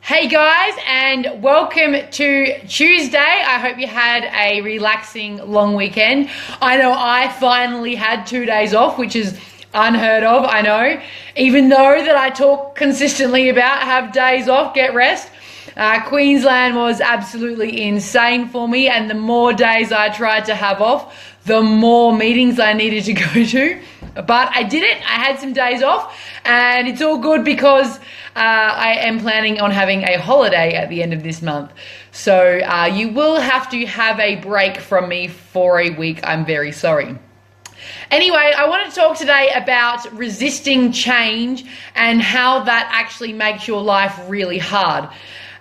Hey guys, and welcome to Tuesday. I hope you had a relaxing long weekend. I know I finally had 2 days off, which is unheard of, I know. Even though that I talk consistently about have days off, get rest. Queensland was absolutely insane for me, and the more days I tried to have off, the more meetings I needed to go to. But I did it. I had some days off, and it's all good because I am planning on having a holiday at the end of this month. So you will have to have a break from me for a week. I'm very sorry. Anyway, I want to talk today about resisting change and how that actually makes your life really hard.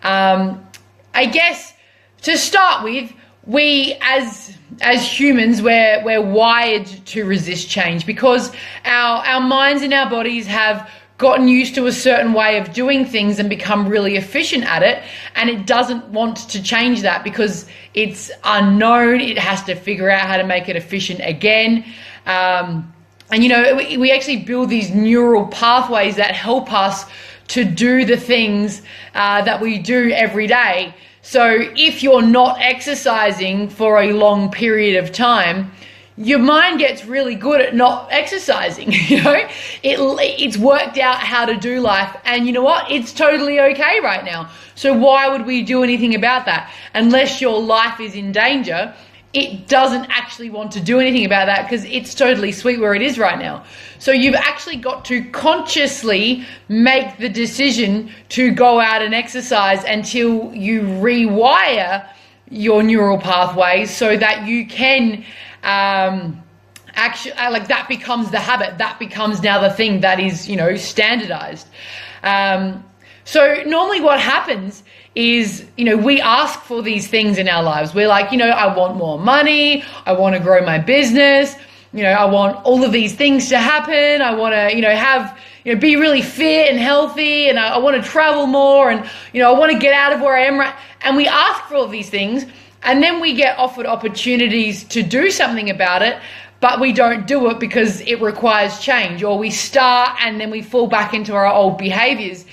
I guess to start with, we as humans, we're wired to resist change because our minds and our bodies have gotten used to a certain way of doing things and become really efficient at it, and it doesn't want to change that because it's unknown. It has to figure out how to make it efficient again. And you know, we actually build these neural pathways that help us to do the things that we do every day. So if you're not exercising for a long period of time, your mind gets really good at not exercising. You know, it's worked out how to do life, and you know what? It's totally okay right now. So why would we do anything about that? Unless your life is in danger, it doesn't actually want to do anything about that because it's totally sweet where it is right now. So you've actually got to consciously make the decision to go out and exercise until you rewire your neural pathways so that you can actually, like, that becomes the habit. That becomes now the thing that is, you know, standardized. So normally what happens is, you know, we ask for these things in our lives. We're like, you know, I want more money. I want to grow my business. You know, I want all of these things to happen. I want to, you know, have, you know, be really fit and healthy, and I want to travel more, and, you know, I want to get out of where I am right. And we ask for all these things, and then we get offered opportunities to do something about it, but we don't do it because it requires change, or we start and then we fall back into our old behaviors.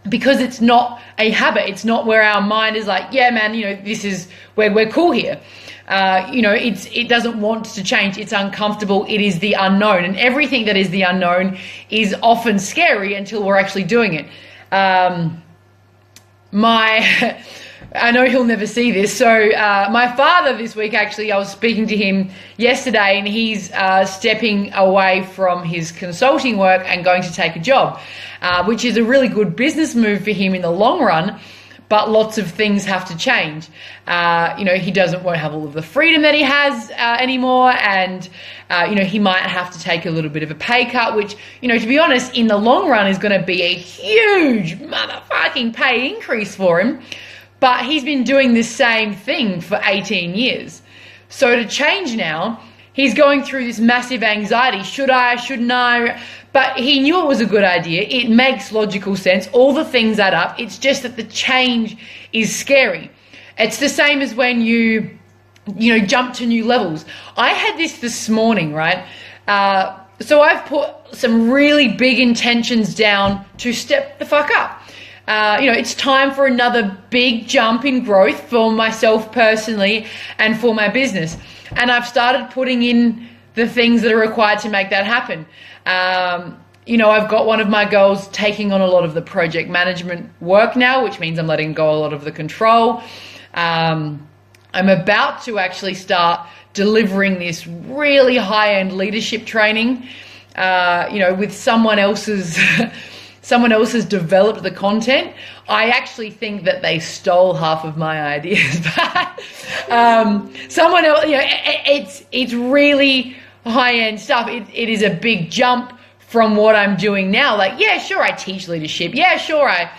Because it's not a habit. It's not where our mind is like, yeah, man, you know, this is where we're cool here. You know, it doesn't want to change. It's uncomfortable. It is the unknown, and everything that is the unknown is often scary until we're actually doing it. I know he'll never see this. So my father this week, actually, I was speaking to him yesterday, and he's stepping away from his consulting work and going to take a job, which is a really good business move for him in the long run. But lots of things have to change. You know, he won't have all of the freedom that he has anymore. And, you know, he might have to take a little bit of a pay cut, which, you know, to be honest, in the long run is going to be a huge motherfucking pay increase for him. But he's been doing this same thing for 18 years. So to change now, he's going through this massive anxiety. Should I? Shouldn't I? But he knew it was a good idea. It makes logical sense. All the things add up. It's just that the change is scary. It's the same as when you know, jump to new levels. I had this morning, right? So I've put some really big intentions down to step the fuck up. You know, it's time for another big jump in growth for myself personally and for my business. And I've started putting in the things that are required to make that happen. You know, I've got one of my girls taking on a lot of the project management work now, which means I'm letting go a lot of the control. I'm about to actually start delivering this really high-end leadership training, you know, with someone else's developed the content. I actually think that they stole half of my ideas, but someone else, you know, it's really high-end stuff. It is a big jump from what I'm doing now. Like, yeah, sure, I teach leadership. Yeah, sure, I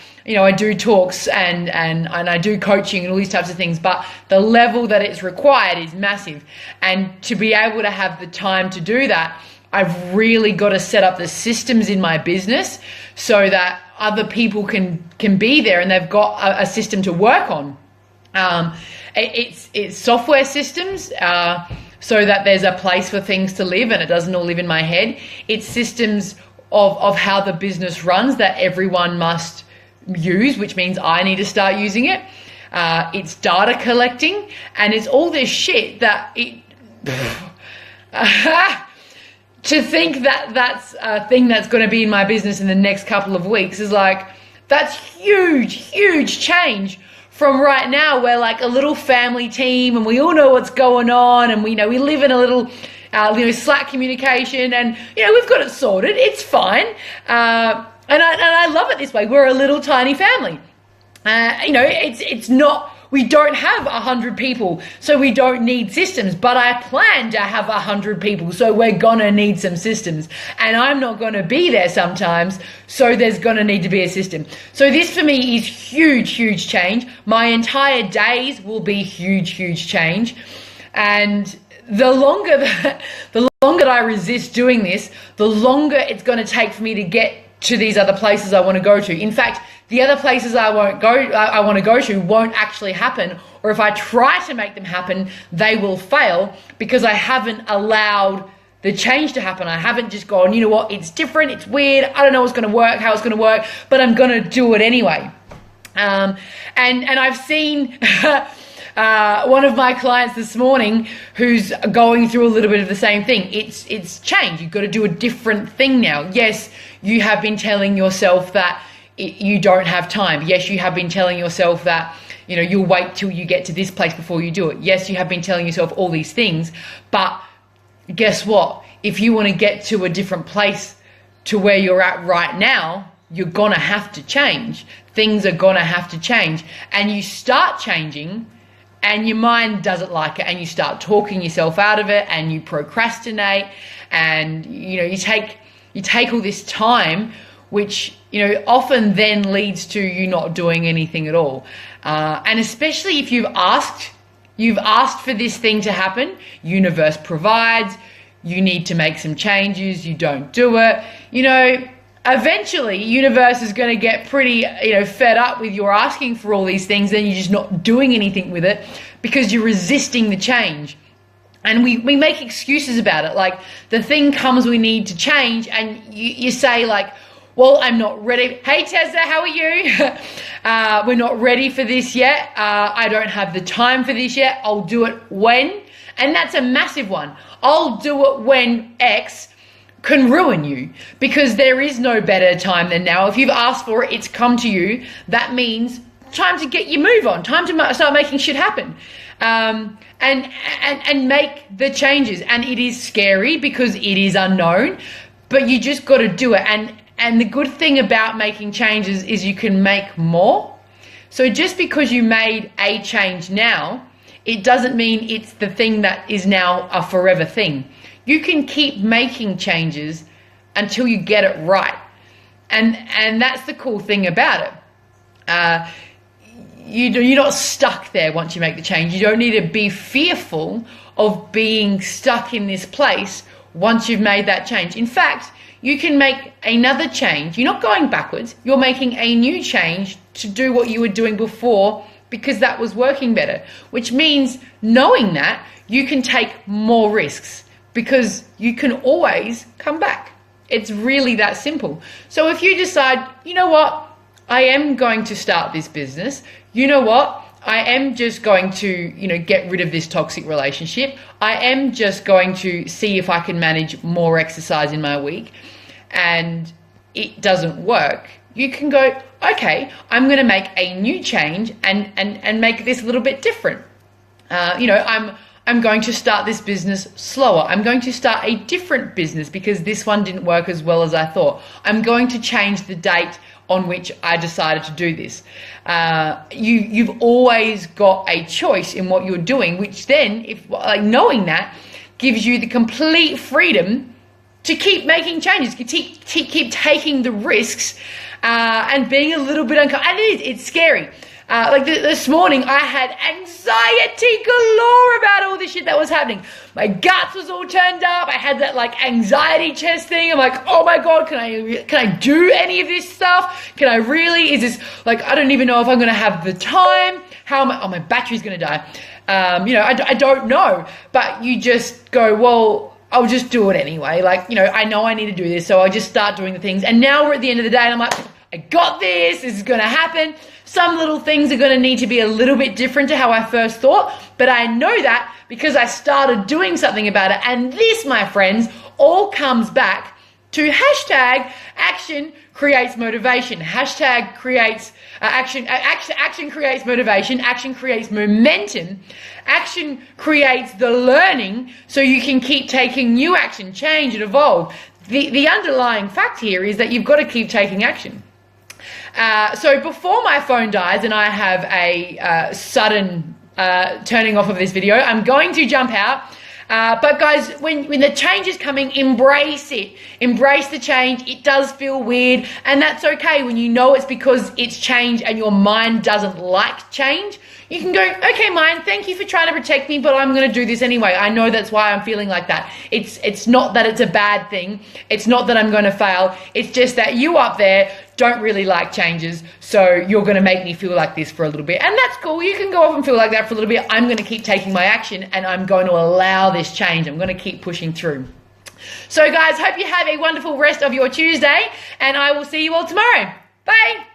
do talks and I do coaching and all these types of things, but the level that it's required is massive. And to be able to have the time to do that, I've really got to set up the systems in my business so that other people can be there and they've got a system to work on. It's software systems, so that there's a place for things to live and it doesn't all live in my head. It's systems of how the business runs that everyone must use, which means I need to start using it. It's data collecting, and it's all this shit that to think that that's a thing that's going to be in my business in the next couple of weeks is like, that's huge change from right now. We're like a little family team and we all know what's going on, and we live in a little Slack communication, and we've got it sorted. It's fine. And I love it this way. We're a little tiny family. It's not, we don't have 100 people, so we don't need systems, but I plan to have 100 people, so we're gonna need some systems, and I'm not gonna be there sometimes, so there's gonna need to be a system. So this for me is huge change. My entire days will be huge change, and the longer that I resist doing this, the longer it's gonna take for me to get to these other places I want to go to. In fact, the other places I want to go to won't actually happen, or if I try to make them happen, they will fail because I haven't allowed the change to happen. I haven't just gone, you know what, it's different, it's weird, I don't know what's going to work, how it's going to work, but I'm going to do it anyway. And I've seen one of my clients this morning who's going through a little bit of the same thing. It's change. You've got to do a different thing now. Yes, you have been telling yourself that you don't have time. Yes, you have been telling yourself that you'll wait till you get to this place before you do it. Yes, you have been telling yourself all these things, but guess what? If you want to get to a different place to where you're at right now, you're gonna have to change. Things are gonna have to change, and you start changing and your mind doesn't like it, and you start talking yourself out of it, and you procrastinate, and you take all this time, which often then leads to you not doing anything at all. And especially if you've asked for this thing to happen, universe provides, you need to make some changes, you don't do it, eventually universe is going to get pretty fed up with your asking for all these things, then you're just not doing anything with it because you're resisting the change. And we make excuses about it. Like, the thing comes, we need to change, and you say like, well, I'm not ready. Hey Tessa, how are you? We're not ready for this yet. I don't have the time for this yet. I'll do it when. And that's a massive one. I'll do it when X can ruin you, because there is no better time than now. If you've asked for it, it's come to you. That means time to get your move on, time to start making shit happen, and make the changes. And it is scary because it is unknown, but you just got to do it. And the good thing about making changes is you can make more. So just because you made a change now, it doesn't mean it's the thing that is now a forever thing. You can keep making changes until you get it right. And that's the cool thing about it. You're not stuck there once you make the change. You don't need to be fearful of being stuck in this place once you've made that change. In fact, you can make another change. You're not going backwards. You're making a new change to do what you were doing before, because that was working better, which means knowing that you can take more risks, because you can always come back. It's really that simple. So if you decide, you know what, I am going to start this business, you know what, I am just going to, get rid of this toxic relationship. I am just going to see if I can manage more exercise in my week, and it doesn't work. You can go, okay, I'm going to make a new change and make this a little bit different. I'm going to start this business slower. I'm going to start a different business because this one didn't work as well as I thought. I'm going to change the date on which I decided to do this. You've always got a choice in what you're doing, which then, knowing that, gives you the complete freedom to keep making changes, keep taking the risks, and being a little bit uncomfortable. And it's scary. This morning, I had anxiety galore about all this shit that was happening. My guts was all turned up. I had that anxiety chest thing. I'm like, oh my God, can I do any of this stuff? Can I really? Is this I don't even know if I'm going to have the time. How am I? Oh, my battery's going to die. I don't know. But you just go, well, I'll just do it anyway. I know I need to do this, so I'll just start doing the things. And now we're at the end of the day, and I'm like, I got this is going to happen. Some little things are going to need to be a little bit different to how I first thought, but I know that because I started doing something about it. And this, my friends, all comes back to hashtag action creates motivation. Hashtag creates action creates motivation. Action creates momentum. Action creates the learning so you can keep taking new action, change and evolve. The underlying fact here is that you've got to keep taking action. So before my phone dies and I have a sudden turning off of this video, I'm going to jump out. But guys, when the change is coming, embrace it. Embrace the change. It does feel weird, and that's okay when you know it's because it's change and your mind doesn't like change. You can go, okay, mind, thank you for trying to protect me, but I'm going to do this anyway. I know that's why I'm feeling like that. It's not that it's a bad thing. It's not that I'm going to fail. It's just that you up there don't really like changes, so you're going to make me feel like this for a little bit. And that's cool. You can go off and feel like that for a little bit. I'm going to keep taking my action, and I'm going to allow this change. I'm going to keep pushing through. So guys, hope you have a wonderful rest of your Tuesday, and I will see you all tomorrow. Bye.